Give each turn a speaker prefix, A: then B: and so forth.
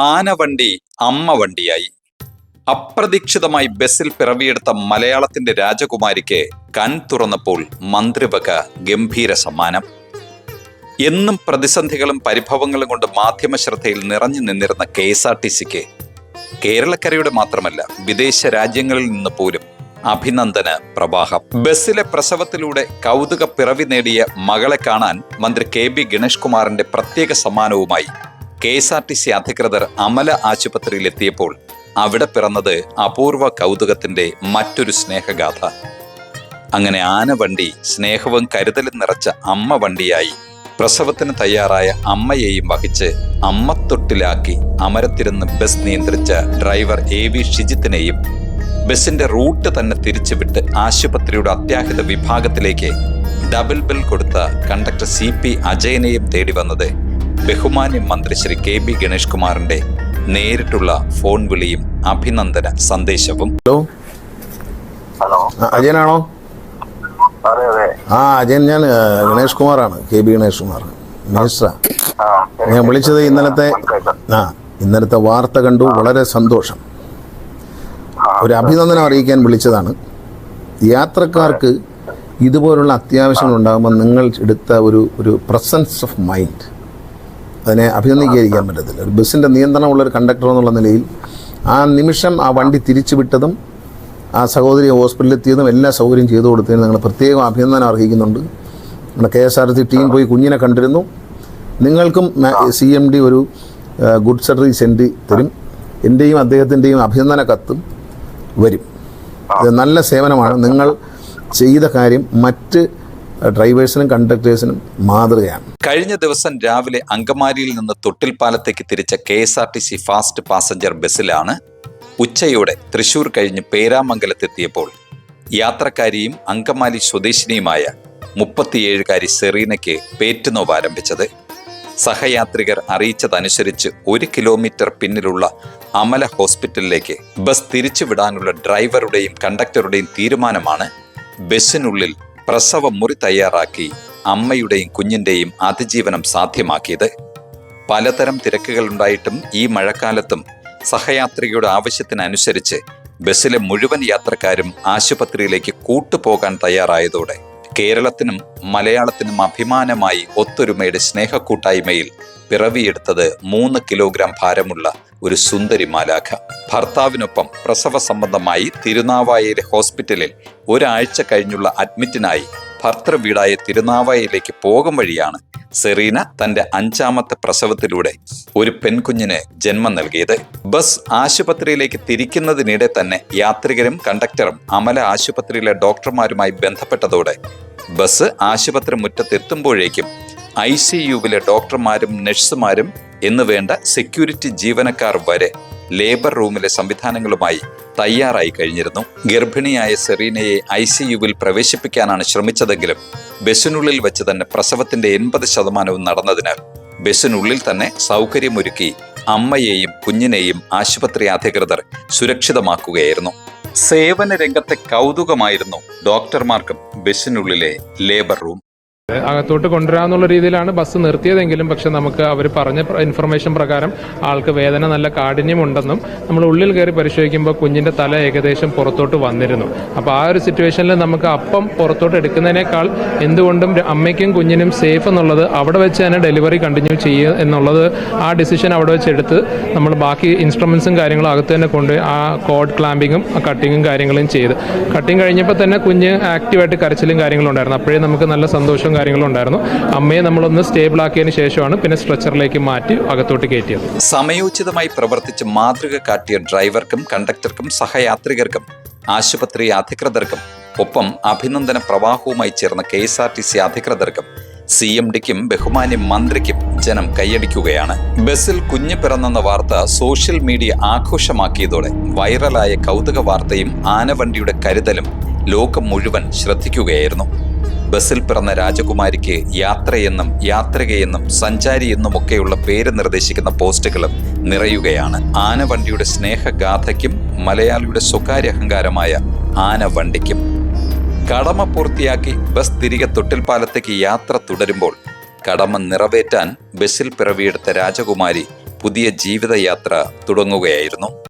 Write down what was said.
A: ആനവണ്ടി അമ്മ വണ്ടിയായി. അപ്രതീക്ഷിതമായി ബസ്സിൽ പിറവിയെടുത്ത മലയാളത്തിന്റെ രാജകുമാരിക്ക് കൺ തുറന്നപ്പോൾ മന്ത്രിവക ഗംഭീര സമ്മാനം. എന്നും പ്രതിസന്ധികളും പരിഭവങ്ങളും കൊണ്ട് മാധ്യമ ശ്രദ്ധയിൽ നിറഞ്ഞു നിന്നിരുന്ന KSRTCക്ക് കേരളക്കരയുടെ മാത്രമല്ല വിദേശ രാജ്യങ്ങളിൽ നിന്ന് പോലും അഭിനന്ദന പ്രവാഹം. ബസ്സിലെ പ്രസവത്തിലൂടെ കൗതുക പിറവി നേടിയ മകളെ കാണാൻ മന്ത്രി KB ഗണേഷ് കുമാറിന്റെ പ്രത്യേക സമ്മാനവുമായി KSRTC അധികൃതർ അമല ആശുപത്രിയിലെത്തിയപ്പോൾ അവിടെ പിറന്നത് അപൂർവ കൗതുകത്തിന്റെ മറ്റൊരു സ്നേഹഗാഥ. അങ്ങനെ ആനവണ്ടി സ്നേഹവും കരുതലും നിറച്ച അമ്മ വണ്ടിയായി പ്രസവത്തിന് തയ്യാറായ അമ്മയെയും വഹിച്ച് അമ്മത്തൊട്ടിലാക്കി അമരത്തിരുന്ന് ബസ് നിയന്ത്രിച്ച ഡ്രൈവർ AV ഷിജിത്തിനെയും ബസിന്റെ റൂട്ട് തന്നെ തിരിച്ചുവിട്ട് ആശുപത്രിയുടെ അത്യാഹിത വിഭാഗത്തിലേക്ക് ഡബിൾ ബെൽ കൊടുത്ത കണ്ടക്ടർ CP അജയനെയും തേടി വന്നത് ബഹുമാന്യ മന്ത്രി ശ്രീ KB ഗണേഷ് കുമാറിന്റെ നേരിട്ടുള്ള ഫോൺ വിളിയും അഭിനന്ദന സന്ദേശവും.
B: ഹലോ,
C: അജയനാണോ?
B: അജയൻ, ഞാൻ ഗണേഷ് കുമാറാണ്, KB ഗണേഷ് കുമാർ, മിനിസ്റ്ററാ. ഞാൻ വിളിച്ചത് ഇന്നലത്തെ വാർത്ത കണ്ടു, വളരെ സന്തോഷം. ഒരു അഭിനന്ദനം അറിയിക്കാൻ വിളിച്ചതാണ്. യാത്രക്കാർക്ക് ഇതുപോലുള്ള അത്യാവശ്യങ്ങൾ ഉണ്ടാകുമ്പോൾ നിങ്ങൾ എടുത്ത ഒരു പ്രസൻസ് ഓഫ് മൈൻഡ്, അതിനെ അഭിനന്ദിക്കാതിരിക്കാൻ പറ്റത്തില്ല. ഒരു ബസ്സിൻ്റെ നിയന്ത്രണമുള്ളൊരു കണ്ടക്ടർ എന്നുള്ള നിലയിൽ ആ നിമിഷം ആ വണ്ടി തിരിച്ചു വിട്ടതും ആ സഹോദരി ഹോസ്പിറ്റലിൽ എത്തിയതും എല്ലാ സൗകര്യം ചെയ്തു കൊടുത്തതിന് നിങ്ങൾ പ്രത്യേകം അഭിനന്ദനം അർഹിക്കുന്നുണ്ട്. നമ്മുടെ KSRTC ടീം പോയി കുഞ്ഞിനെ കണ്ടിരുന്നു. നിങ്ങൾക്കും CMD ഒരു ഗുഡ് സർവീസ് സെൻഡ് തരും. എൻ്റെയും അദ്ദേഹത്തിൻ്റെയും അഭിനന്ദന കത്തും വരും. ഇത് നല്ല സേവനമാണ്. നിങ്ങൾ ചെയ്ത കാര്യം മറ്റ് ഡ്രൈവേഴ്സിനും കണ്ടക്ടേഴ്സിനും മാതൃകയാണ്.
A: കഴിഞ്ഞ ദിവസം രാവിലെ അങ്കമാലിയിൽ നിന്ന് തൊട്ടിൽപ്പാലത്തേക്ക് തിരിച്ച KSRTC ഫാസ്റ്റ് പാസഞ്ചർ ബസ്സിലാണ് ഉച്ചയോടെ തൃശൂർ കഴിഞ്ഞ് പേരാമംഗലത്തെത്തിയപ്പോൾ യാത്രക്കാരിയും അങ്കമാലി സ്വദേശിനിയുമായ 37-കാരി സെറീനയ്ക്ക് പേറ്റുനോവ് ആരംഭിച്ചത്. സഹയാത്രികർ അറിയിച്ചതനുസരിച്ച് 1 കിലോമീറ്റർ പിന്നിലുള്ള അമല ഹോസ്പിറ്റലിലേക്ക് ബസ് തിരിച്ചുവിടാനുള്ള ഡ്രൈവറുടെയും കണ്ടക്ടറുടെയും തീരുമാനമാണ് ബസ്സിനുള്ളിൽ പ്രസവ മുറി തയ്യാറാക്കി അമ്മയുടെയും കുഞ്ഞിന്റെയും അതിജീവനം സാധ്യമാക്കിയത്. പലതരം തിരക്കുകളുണ്ടായിട്ടും ഈ മഴക്കാലത്തും സഹയാത്രികയുടെ ആവശ്യത്തിനനുസരിച്ച് ബസ്സിലെ മുഴുവൻ യാത്രക്കാരും ആശുപത്രിയിലേക്ക് കൂട്ടുപോകാൻ തയ്യാറായതോടെ കേരളത്തിനും മലയാളത്തിനും അഭിമാനമായി ഒത്തൊരുമയുടെ സ്നേഹക്കൂട്ടായ്മയിൽ പിറവിയെടുത്തത് 3 കിലോഗ്രാം ഭാരമുള്ള ഒരു സുന്ദരി മാലാഖ. ഭർത്താവിനൊപ്പം പ്രസവ സംബന്ധമായി തിരുനാവായയിലെ ഹോസ്പിറ്റലിൽ ഒരാഴ്ച കഴിഞ്ഞുള്ള അഡ്മിറ്റിനായി ഭർത്തൃവീടായ തിരുനാവായയിലേക്ക് പോകും വഴിയാണ് സെറീന തന്റെ 5ാമത്തെ പ്രസവത്തിലൂടെ ഒരു പെൺകുഞ്ഞിന് ജന്മം നൽകിയത്. ബസ് ആശുപത്രിയിലേക്ക് തിരിക്കുന്നതിനിടെ തന്നെ യാത്രികരും കണ്ടക്ടറും അമല ആശുപത്രിയിലെ ഡോക്ടർമാരുമായി ബന്ധപ്പെട്ടതോടെ ബസ് ആശുപത്രി മുറ്റത്തെത്തുമ്പോഴേക്കും ICUവിലെ ഡോക്ടർമാരും നഴ്സുമാരും എന്നുവേണ്ട സെക്യൂരിറ്റി ജീവനക്കാർ വരെ ലേബർ റൂമിലെ സംവിധാനങ്ങളുമായി തയ്യാറായി കഴിഞ്ഞിരുന്നു. ഗർഭിണിയായ സെറീനയെ ICUവിൽ പ്രവേശിപ്പിക്കാനാണ് ശ്രമിച്ചതെങ്കിലും ബസ്സിനുള്ളിൽ വെച്ച് തന്നെ പ്രസവത്തിന്റെ 80% നടന്നതിനാൽ ബസ്സിനുള്ളിൽ തന്നെ സൗകര്യമൊരുക്കി അമ്മയെയും കുഞ്ഞിനെയും ആശുപത്രി അധികൃതർ സുരക്ഷിതമാക്കുകയായിരുന്നു. സേവന രംഗത്തെ കൗതുകമായിരുന്നു ഡോക്ടർമാർക്കും ബസ്സിനുള്ളിലെ ലേബർ റൂം.
D: അകത്തോട്ട് കൊണ്ടുവരാന്നുള്ള രീതിയിലാണ് ബസ് നിർത്തിയതെങ്കിലും പക്ഷെ നമുക്ക് അവർ പറഞ്ഞ ഇൻഫർമേഷൻ പ്രകാരം ആൾക്ക് വേദന നല്ല കാഠിന്യമുണ്ടെന്നും നമ്മൾ ഉള്ളിൽ കയറി പരിശോധിക്കുമ്പോൾ കുഞ്ഞിൻ്റെ തല ഏകദേശം പുറത്തോട്ട് വന്നിരുന്നു. അപ്പോൾ ആ ഒരു സിറ്റുവേഷനിൽ നമുക്ക് അപ്പം പുറത്തോട്ട് എടുക്കുന്നതിനേക്കാൾ എന്തുകൊണ്ടും അമ്മയ്ക്കും കുഞ്ഞിനും സേഫ് എന്നുള്ളത് അവിടെ വെച്ച് തന്നെ ഡെലിവറി കണ്ടിന്യൂ ചെയ്യുക എന്നുള്ളത് ആ ഡിസിഷൻ അവിടെ വെച്ച് എടുത്ത് നമ്മൾ ബാക്കി ഇൻസ്ട്രുമെൻസും കാര്യങ്ങളും അകത്ത് തന്നെ കൊണ്ട് ആ കോഡ് ക്ലാമ്പിങ്ങും കട്ടിങ്ങും കാര്യങ്ങളും ചെയ്ത് കട്ടിങ് കഴിഞ്ഞപ്പോൾ തന്നെ കുഞ്ഞ് ആക്റ്റീവായിട്ട് കരച്ചിലും കാര്യങ്ങളും ഉണ്ടായിരുന്നു. അപ്പോഴേ നമുക്ക് നല്ല സന്തോഷവും കാര്യങ്ങളുണ്ടായിരുന്നു. അമ്മയെ നമ്മളൊന്ന് സ്റ്റേബിൾ ആക്കിയതിനു ശേഷമാണ് പിന്നെ സ്ട്രെച്ചറിലേക്ക് മാറ്റി അകത്തോട്ട് കയറ്റിയത്.
A: സമയോചിതമായി പ്രവർത്തിച്ച് മാതൃക കാട്ടിയ ഡ്രൈവർക്കും കണ്ടക്ടർക്കും സഹയാത്രികർക്കും ആശുപത്രി അധികൃതർക്കും ഒപ്പം അഭിനന്ദന പ്രവാഹവുമായി ചേർന്ന KSRTC അധികൃതർക്കും CMDക്കും ബഹുമാന്യ മന്ത്രിക്കും ജനം കൈയടിക്കുകയാണ്. ബസ്സിൽ കുഞ്ഞ് പിറന്നെന്ന വാർത്ത സോഷ്യൽ മീഡിയ ആഘോഷമാക്കിയതോടെ വൈറലായ കൗതുക വാർത്തയും ആനവണ്ടിയുടെ കരുതലും ലോകം മുഴുവൻ ശ്രദ്ധിക്കുകയായിരുന്നു. ബസ്സിൽ പിറന്ന രാജകുമാരിക്ക് യാത്രയെന്നും യാത്രികയെന്നും സഞ്ചാരി എന്നുമൊക്കെയുള്ള പേര് നിർദ്ദേശിക്കുന്ന പോസ്റ്റുകളും നിറയുകയാണ്. ആനവണ്ടിയുടെ സ്നേഹഗാഥയ്ക്കും മലയാളിയുടെ സ്വകാര്യ അഹങ്കാരമായ ആനവണ്ടിക്കും. കടമ പൂർത്തിയാക്കി ബസ് തിരികെ തൊട്ടിൽപ്പാലത്തേക്ക് യാത്ര തുടരുമ്പോൾ കടമ നിറവേറ്റാൻ ബസ്സിൽ പിറവിയെടുത്ത രാജകുമാരി പുതിയ ജീവിതയാത്ര തുടങ്ങുകയായിരുന്നു.